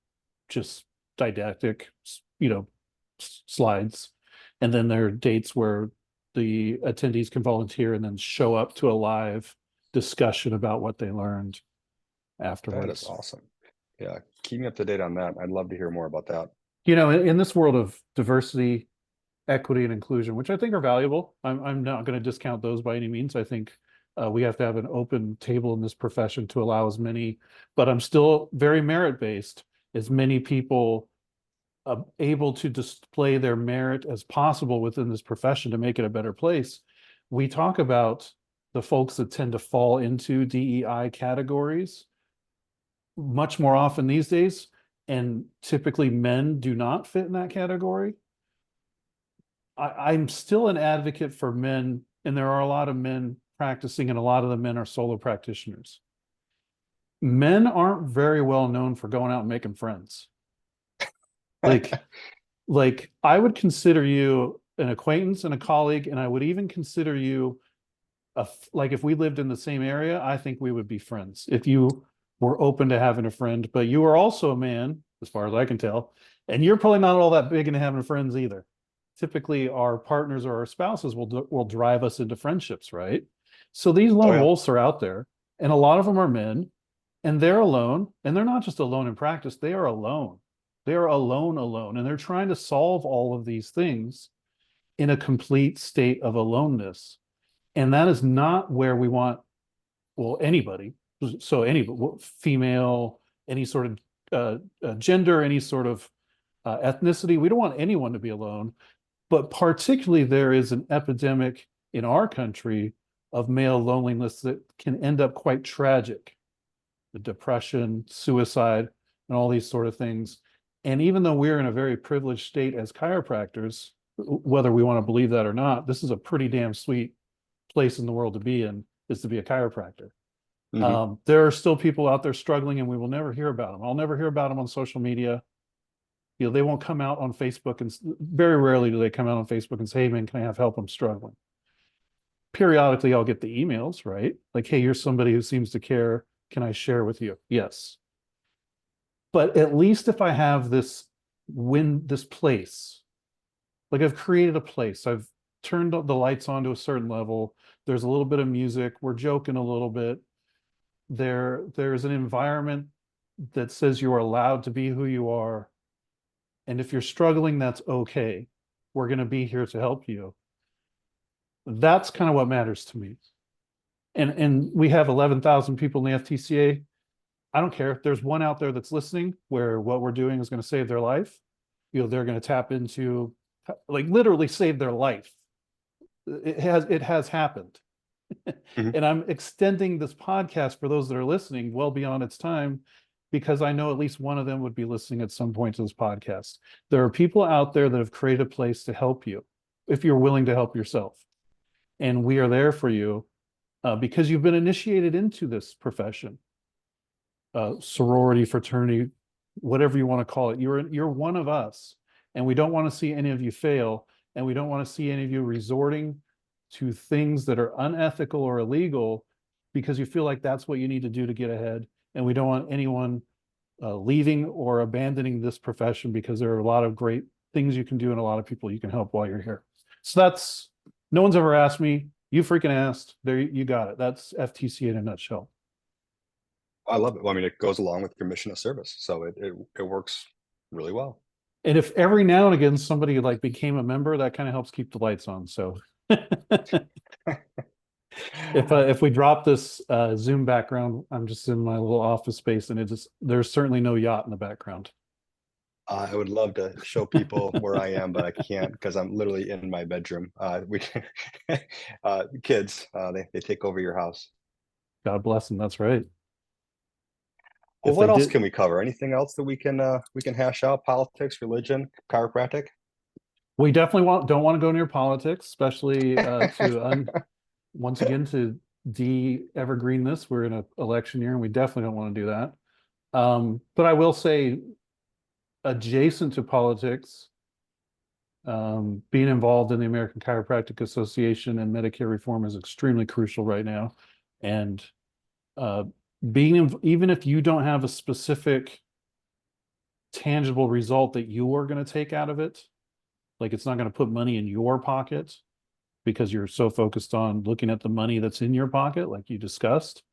just didactic, slides. And then there are dates where the attendees can volunteer and then show up to a live discussion about what they learned That is afterwards. awesome. Yeah, keep me up to date on that. I'd love to hear more about that. In this world of diversity, equity, and inclusion, which I think are valuable, I'm not going to discount those by any means. I think we have to have an open table in this profession to allow as many, but I'm still very merit-based, as many people able to display their merit as possible within this profession to make it a better place. We talk about the folks that tend to fall into DEI categories much more often these days, and typically men do not fit in that category. I'm still an advocate for men, and there are a lot of men practicing, and a lot of the men are solo practitioners. Men aren't very well known for going out and making friends. Like, like I would consider you an acquaintance and a colleague, and I would even consider you like if we lived in the same area, I think we would be friends if you were open to having a friend. But you are also a man, as far as I can tell, and you're probably not all that big into having friends either. Typically, our partners or our spouses will drive us into friendships, right? So these Oh lone yeah. wolves are out there, and a lot of them are men, and they're alone, and they're not just alone in practice, they are alone. They are alone, and they're trying to solve all of these things in a complete state of aloneness. And that is not where we want, well, anybody. So any female, any sort of gender, any sort of ethnicity. We don't want anyone to be alone. But particularly, there is an epidemic in our country of male loneliness that can end up quite tragic. The depression, suicide, and all these sort of things. And even though we're in a very privileged state as chiropractors, whether we want to believe that or not, this is a pretty damn sweet place in the world to be in, is to be a chiropractor. Hmm. There are still people out there struggling, and we will never hear about them. I'll never hear about them on social media. They won't come out on Facebook, and very rarely do they come out on Facebook and say, hey man, can I have help? I'm struggling. Periodically, I'll get the emails, right? Like, hey, you're somebody who seems to care. Can I share with you? Yes. But at least if I have this place, like I've created a place, I've turned the lights on to a certain level. There's a little bit of music. We're joking a little bit. There's an environment that says you are allowed to be who you are. And if you're struggling, that's okay. We're going to be here to help you. That's kind of what matters to me. And we have 11,000 people in the FTCA. I don't care if there's one out there that's listening where what we're doing is going to save their life. They're going to tap into, like, literally save their life. It has happened. Hmm. And I'm extending this podcast for those that are listening well beyond its time, because I know at least one of them would be listening at some point to this podcast. There are people out there that have created a place to help you if you're willing to help yourself. And we are there for you because you've been initiated into this profession, sorority, fraternity, whatever you want to call it. You're one of us, and we don't want to see any of you fail, and we don't want to see any of you resorting to things that are unethical or illegal because you feel like that's what you need to do to get ahead. And we don't want anyone leaving or abandoning this profession, because there are a lot of great things you can do and a lot of people you can help while you're here. So that's, no one's ever asked me. You freaking asked. There, you got it. That's FTC in a nutshell. I love it. Well, I mean, it goes along with your mission of service, so it works really well. And if every now and again somebody like became a member, that kind of helps keep the lights on. So If we drop this Zoom background, I'm just in my little office space, and there's certainly no yacht in the background. I would love to show people where I am, but I can't because I'm literally in my bedroom. Kids, they take over your house. God bless them. That's right. Well, If they what else did, can we cover? Anything else that we can hash out? Politics, religion, chiropractic? we definitely don't want to go near politics, especially once again to de-evergreen this. We're in an election year, and we definitely don't want to do that. But I will say, adjacent to politics, being involved in the American Chiropractic Association and Medicare reform is extremely crucial right now. And uh, even if you don't have a specific tangible result that you are going to take out of it, like it's not going to put money in your pocket because you're so focused on looking at the money that's in your pocket, like you discussed,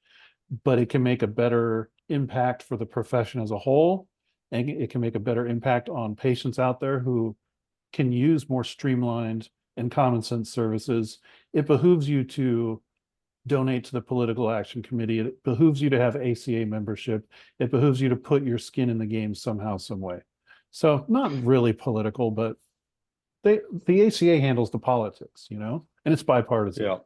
but it can make a better impact for the profession as a whole. And it can make a better impact on patients out there who can use more streamlined and common sense services. It behooves you to donate to the political action committee. It behooves you to have ACA membership. It behooves you to put your skin in the game somehow, some way. So not really political, but the ACA handles the politics, and it's bipartisan. Yeah,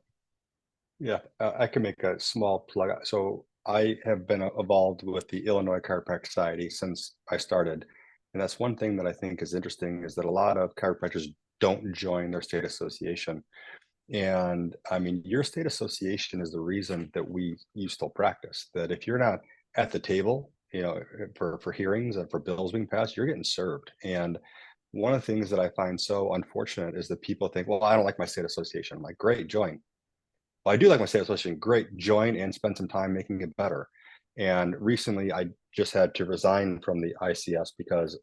yeah. I can make a small plug. So I have been involved with the Illinois Chiropractic Society since I started, and that's one thing that I think is interesting is that a lot of chiropractors don't join their state association. And I mean, your state association is the reason that you still practice. That if you're not at the table, for hearings and for bills being passed, you're getting served. And one of the things that I find so unfortunate is that people think, well, I don't like my state association. I'm like, great, join. Well, I do like my state association. Great, join and spend some time making it better. And recently, I just had to resign from the ICS because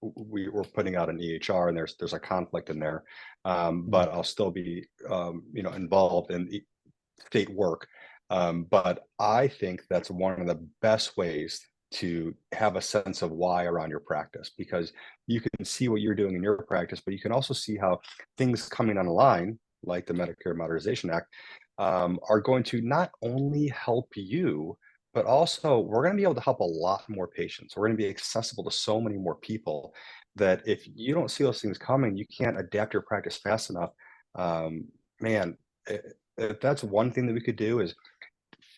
we were putting out an EHR, and there's a conflict in there. But I'll still be involved in state work. But I think that's one of the best ways to have a sense of why around your practice, because you can see what you're doing in your practice, but you can also see how things coming online, like the Medicare Modernization Act, are going to not only help you, but also we're going to be able to help a lot more patients. We're going to be accessible to so many more people that if you don't see those things coming, you can't adapt your practice fast enough. Man, if that's one thing that we could do is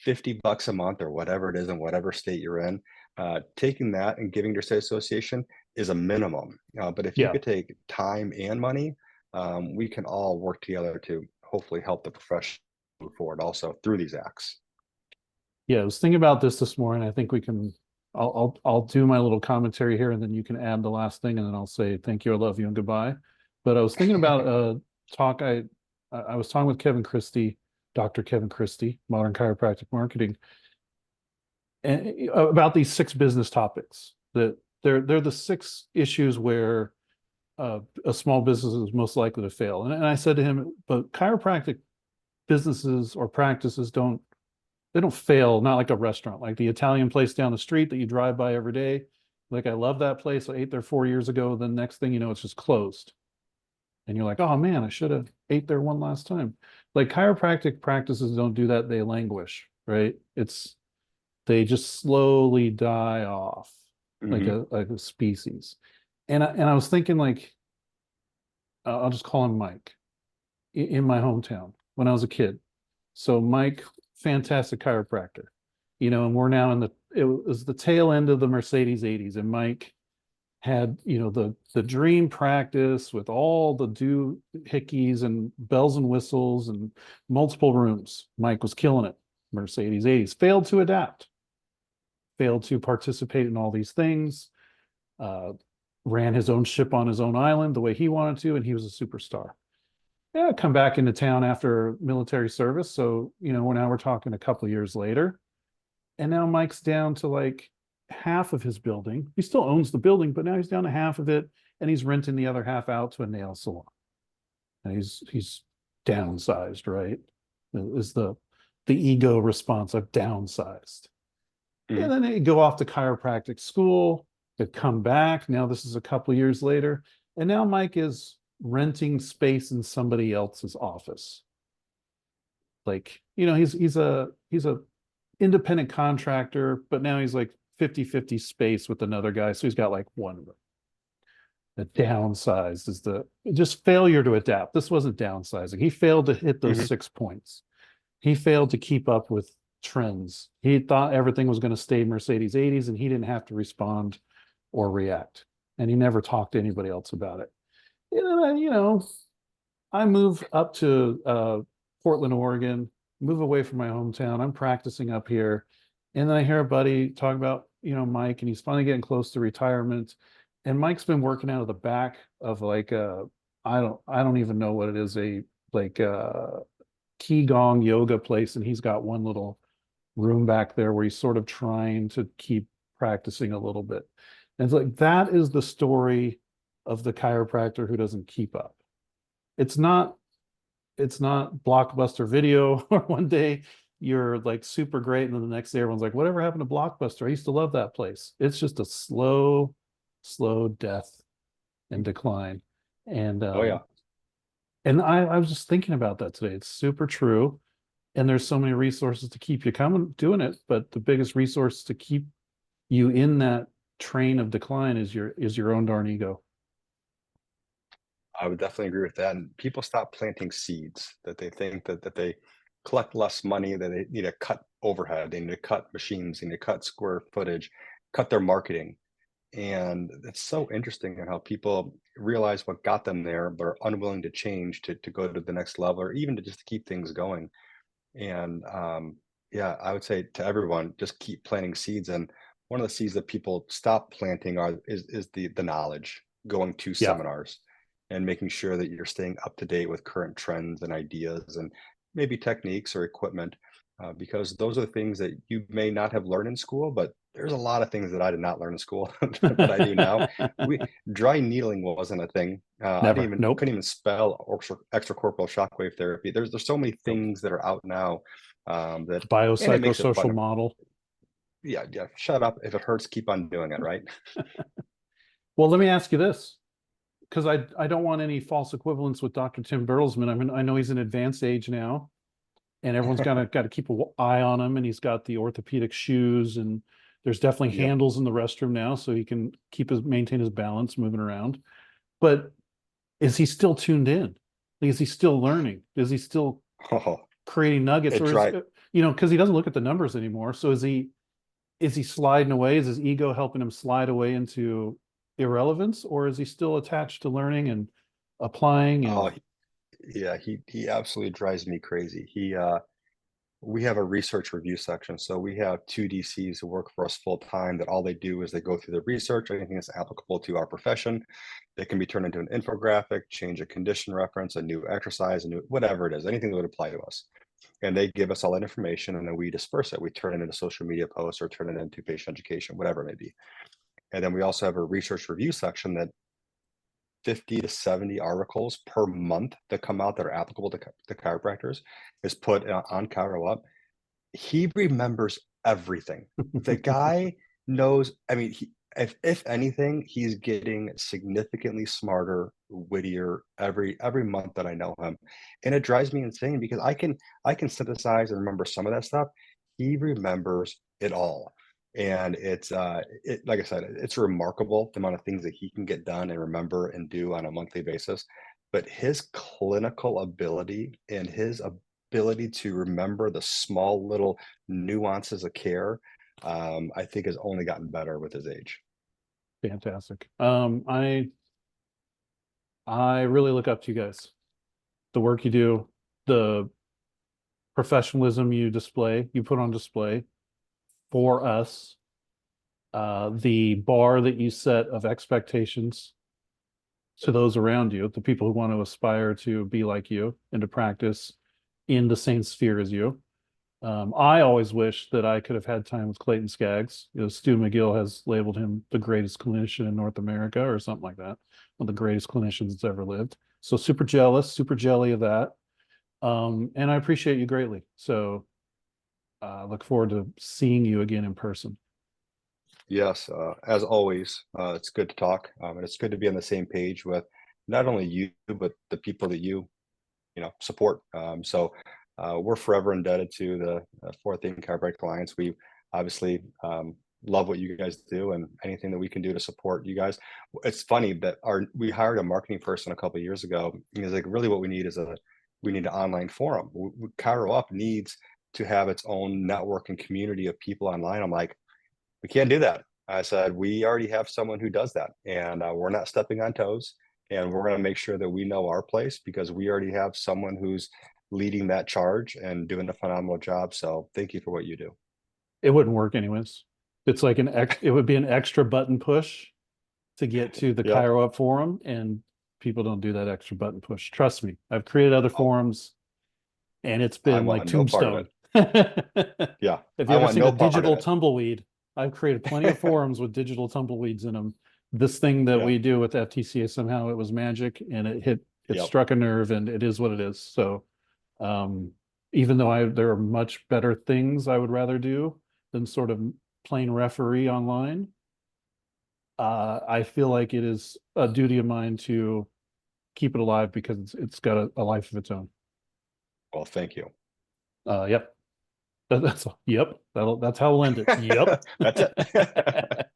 $50 a month or whatever it is in whatever state you're in, taking that and giving your state association is a minimum. But if you Yeah. could take time and money, we can all work together to hopefully help the profession move forward also through these acts. Yeah, I was thinking about this morning. I think we can. I'll do my little commentary here, and then you can add the last thing, and then I'll say thank you, I love you, and goodbye. But I was thinking about a talk. I was talking with Kevin Christie, Dr. Kevin Christie, Modern Chiropractic Marketing, and about these 6 business topics that they're the 6 issues where a small business is most likely to fail. And I said to him, but chiropractic businesses or practices they don't fail, not like a restaurant, like the Italian place down the street that you drive by every day. Like, I love that place. I ate there 4 years ago. The next thing you know, it's just closed. And you're like, oh man, I should have ate there one last time. Like, chiropractic practices don't do that. They languish, right? They just slowly die off like Mm-hmm. a species. And I was thinking, like, I'll just call him Mike in my hometown when I was a kid. So Mike, fantastic chiropractor, and we're now it was the tail end of the Mercedes 80s, and Mike had, the dream practice with all the doohickeys and bells and whistles and multiple rooms. Mike was killing it. Mercedes 80s failed to adapt, failed to participate in all these things, uh, ran his own ship on his own island the way he wanted to, and he was a superstar. Yeah, come back into town after military service. So, we're talking a couple of years later. And now Mike's down to like half of his building. He still owns the building, but now he's down to half of it, and he's renting the other half out to a nail salon. And he's downsized, right? Is the ego response of downsized. Mm-hmm. And then they go off to chiropractic school, they come back. Now this is a couple of years later, and now Mike is renting space in somebody else's office. like, he's a independent contractor, but now he's like 50-50 space with another guy. So he's got like one room. The downsized is the just failure to adapt. This wasn't downsizing. He failed to hit those Mhm. 6 points. He failed to keep up with trends. He thought everything was going to stay Mercedes 80s and he didn't have to respond or react. And he never talked to anybody else about it. You know, I move up to Portland, Oregon, move away from my hometown. I'm practicing up here. And then I hear a buddy talk about, Mike, and he's finally getting close to retirement. And Mike's been working out of the back of like I don't even know what it is, a like Qigong yoga place, and he's got one little room back there where he's sort of trying to keep practicing a little bit. And it's like that is the story of the chiropractor who doesn't keep up. It's not it's not blockbuster video or one day you're like super great and then the next day everyone's like, whatever happened to Blockbuster? I used to love that place. It's just a slow death and decline. And Oh yeah. I was just thinking about that today. It's super true. And there's so many resources to keep you coming doing it, but the biggest resource to keep you in that train of decline is your own darn ego. I would definitely agree with that. And people stop planting seeds that they think that they collect less money, that they need to cut overhead, they need to cut machines, they need to cut square footage, cut their marketing. And it's so interesting in how people realize what got them there, but are unwilling to change to go to the next level or even to just keep things going. And yeah, I would say to everyone, just keep planting seeds. And one of the seeds that people stop planting is the knowledge, going to Yeah. seminars and making sure that you're staying up to date with current trends and ideas and maybe techniques or equipment, because those are the things that you may not have learned in school, but there's a lot of things that I did not learn in school that I do now. We Dry needling wasn't a thing. I didn't Never. even Nope. couldn't even spell extracorporeal shockwave therapy. There's so many Nope. things that are out now, that The and it makes it biopsychosocial fun. model. Yeah, yeah. Shut up. If it hurts, keep on doing it, right? Well, let me ask you this, because I don't want any false equivalence with Dr. Tim Bertelsmann. I mean, I know he's in advanced age now, and everyone's got to keep an eye on him, and he's got the orthopedic shoes, and there's definitely Yep. handles in the restroom now, so he can maintain his balance moving around. But is he still tuned in? Like, is he still learning? Is he still Oh, creating nuggets, it or is dry. because he doesn't look at the numbers anymore? So is he sliding away? Is his ego helping him slide away into irrelevance, or is he still attached to learning and applying Oh, and yeah. He absolutely drives me crazy. We have a research review section. So we have two DCs who work for us full time that all they do is they go through the research, anything that's applicable to our profession. It can be turned into an infographic, change a condition reference, a new exercise, a new whatever it is, anything that would apply to us. And they give us all that information and then we disperse it. We turn it into social media posts or turn it into patient education, whatever it may be. And then we also have a research review section that 50 to 70 articles per month that come out that are applicable to chiropractors is put on ChiroUp. He remembers everything. The guy knows, I mean, if anything, he's getting significantly smarter, wittier every month that I know him. And it drives me insane because I can synthesize and remember some of that stuff. He remembers it all. And it's like I said, it's remarkable the amount of things that he can get done and remember and do on a monthly basis. But his clinical ability and his ability to remember the small little nuances of care, I think has only gotten better with his age. fantastic? I really look up to you guys. The work you do, the professionalism you put on display for us, the bar that you set of expectations to those around you, the people who want to aspire to be like you and to practice in the same sphere as you. I always wish that I could have had time with Clayton Skaggs. Stu McGill has labeled him the greatest clinician in North America or something like that. One of the greatest clinicians that's ever lived. So super jealous, super jelly of that. And I appreciate you greatly. So I look forward to seeing you again in person. Yes, as always, it's good to talk, and it's good to be on the same page with not only you but the people that you support. So we're forever indebted to the Forward Thinking Chiropractic Alliance. We obviously love what you guys do, and anything that we can do to support you guys. It's funny that we hired a marketing person a couple of years ago. He was like, really what we need is we need an online forum. ChiroUp needs to have its own network and community of people online. I'm like, we can't do that. I said, we already have someone who does that, and we're not stepping on toes, and we're going to make sure that we know our place because we already have someone who's leading that charge and doing a phenomenal job. So thank you for what you do. It wouldn't work anyways. It's like it would be an extra button push to get to the Yep. ChiroUp forum, and people don't do that extra button push. Trust me, I've created other forums, and it's I been like want no part of tombstone. it. Yeah. Have I you ever want seen no a part of digital it. tumbleweed? I've created plenty of forums with digital tumbleweeds in them. This thing that Yeah. we do with FTCA, somehow it was magic, and it Yep. struck a nerve, and it is what it is. So even though there are much better things I would rather do than sort of plain referee online, I feel like it is a duty of mine to keep it alive because it's got a life of its own. Well, thank you. Yep. That's yep. That's how we'll end it. Yep. That's it.